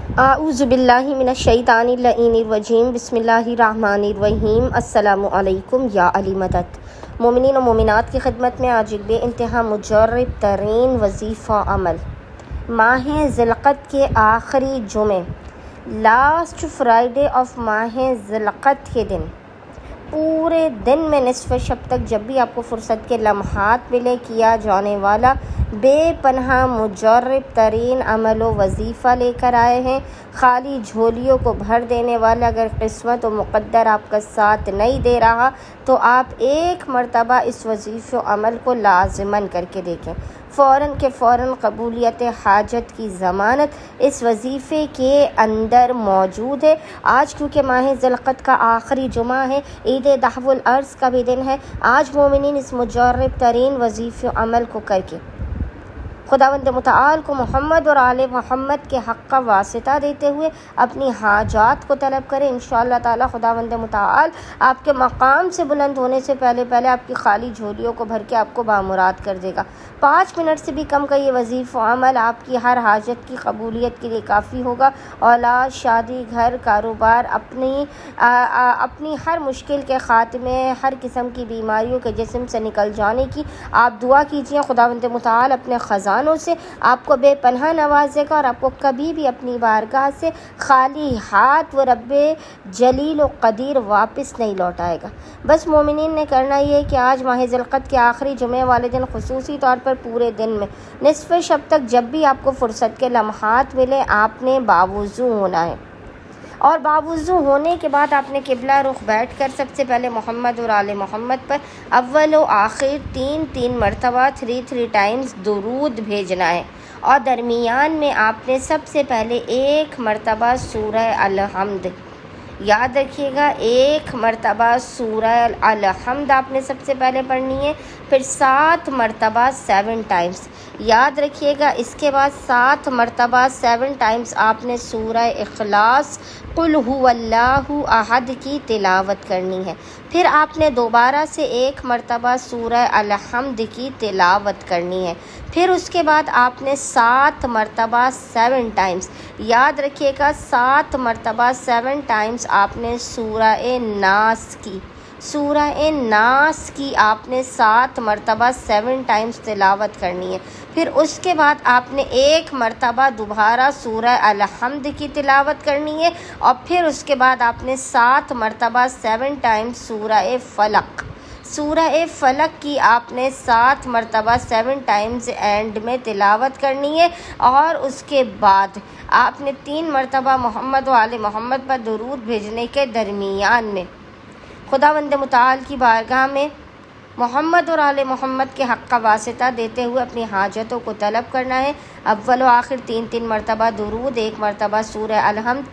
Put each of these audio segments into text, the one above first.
आऊज़ुबिल्लाहि मिनश्शैतानिर्रजीम बिस्मिल्लाहिर्रहमानिर्रहीम। अस्सलामु अलैकुम या अली मदद। मोमिनीन और मोमिनात की खिदमत में आज एक बेइंतहा मुजर्रब तरीन वजीफ़ा अमल माह ज़िलक़द के आखिरी जुमे, लास्ट फ्राइडे ऑफ माह ज़िलक़द के दिन, पूरे दिन में निसफ़ शब तक जब भी आपको फ़ुर्सत के लम्हात मिले किया जाने वाला बेपनाह मुजर्रब तरीन अमल व वजीफ़ा लेकर आए हैं। खाली झोलियों को भर देने वाला अगर किस्मत व मुक़द्दर आपका साथ नहीं दे रहा तो आप एक मरतबा इस वजीफ़े अमल को लाज़िमन करके देखें। फ़ौरन के फ़ौरन कबूलियत हाजत की ज़मानत इस वजीफ़े के अंदर मौजूद है। आज क्योंकि माह ज़िलक़द का आखिरी जुमा है, ईद दहवुल अर्ज़ का भी दिन है, आज मोमिनीन इस मुजर्रब तरीन वजीफ़े अमल को करके खुदावंद मुताल को मोहम्मद और आले मोहम्मद के हक़ का वास्ता देते हुए अपनी हाजात को तलब करें। इंशाअल्लाह ताला खुदावंद मुताल आपके मकाम से बुलंद होने से पहले आपकी खाली झोलियों को भर के आपको बामुराद कर देगा। 5 मिनट से भी कम का ये वजीफ़ा अमल आपकी हर हाजत की कबूलियत के लिए काफ़ी होगा। औलाद, शादी, घर, कारोबार, अपनी हर मुश्किल के ख़ात्मे, हर किस्म की बीमारियों के जिस्म से निकल जाने की आप दुआ कीजिए। खुदावंद मुताल अपने ख़ज़ानों से आपको बेपनाह नवाजेगा और आपको कभी भी अपनी बारगाह से खाली हाथ व रब्बे जलील व कदीर वापस नहीं लौटाएगा। बस मोमिनीन ने करना ये है कि आज माह ज़िलक़द के आखिरी जुमे वाले दिन खुसूसी तौर पर पूरे दिन में निसफ़ शब तक जब भी आपको फ़ुर्सत के लम्हात मिले आपने बावुज़ू होना है। और बावुज़ू होने के बाद आपने किबला रुख बैठ कर सबसे पहले मोहम्मद और आले मोहम्मद पर अव्वल व आखिर 3 मरतबा 3 टाइम्स दुरूद भेजना है। और दरमियान में आपने सबसे पहले 1 मरतबा सूरह अल-हम्द, याद रखिएगा, 1 मरतबा सूरह अल-हम्द आपने सबसे पहले पढ़नी है। फिर 7 मरतबा 7 टाइम्स, याद रखिएगा। इसके बाद 7 मरतबा 7 टाइम्स आपने सूरह इखलास कुल हुवल्लाहु अहद की तिलावत करनी है। फिर आपने दोबारा से 1 मरतबा सूरह अल-हम्द की तिलावत करनी है। फिर उसके बाद आपने 7 मरतबा 7 टाइम्स, याद रखिएगा, 7 मरतबा 7 टाइम्स आपने सूरह नास की आपने 7 मरतबा 7 टाइम्स तिलावत करनी है। फिर उसके बाद आपने 1 मरतबा दोबारा सूरह अल-हम्द की तिलावत करनी है। और फिर उसके बाद आपने 7 मरतबा 7 टाइम्स सूरह फ़लक की आपने 7 मरतबा 7 टाइम्स एंड में तिलावत करनी है। और उसके बाद आपने 3 मरतबा मोहम्मद व आले मोहम्मद पर दुरूद भेजने के दरमियान में खुदावंद मुताल की बारगाह में मोहम्मद और आले मोहम्मद के हक़ का वास्ता देते हुए अपनी हाजतों को तलब करना है। अव्वल व आखिर 3 मरतबा दुरूद, 1 मरतबा सूरह अल-हम्द,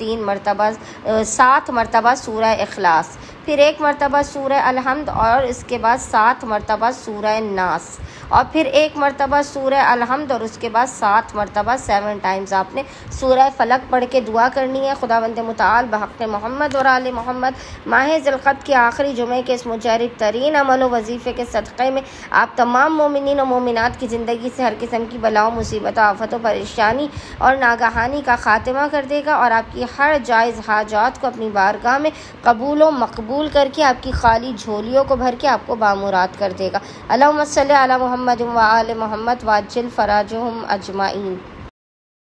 7 मरतबा सूरह इखलास, फिर 1 मरतबा सूरह अल-हम्द और इसके बाद 7 मरतबा सूरह नास, और फिर 1 मरतबा सूरह अल-हम्द और उसके बाद 7 मरतबा 7 टाइम्स आपने सूरह फ़लक पढ़ के दुआ करनी है। खुदावंद मुताल बहक़ मोहम्मद और आले मोहम्मद माह ज़िलक़द के आखिरी जुमे के इस मुजर्रब तरीन अमल व वजीफ़े के सदक़े में आप तमाम मोमिनीन और मोमिनात की ज़िंदगी से हर किस्म की बलाओं, मुसीबतों, आफ़तों, परेशानी और नागहानी का ख़ात्मा कर देगा और आपकी हर जायज़ हाजात को अपनी बारगाह में कबूल व मकबूल करके आपकी खाली झोलियों को भर के आपको बामुराद कर देगा। अल्लाहुम्मा सल्ली अला मुहम्मद व आले मोहम्मद वाजिल फ़राजहुम अजमाइन।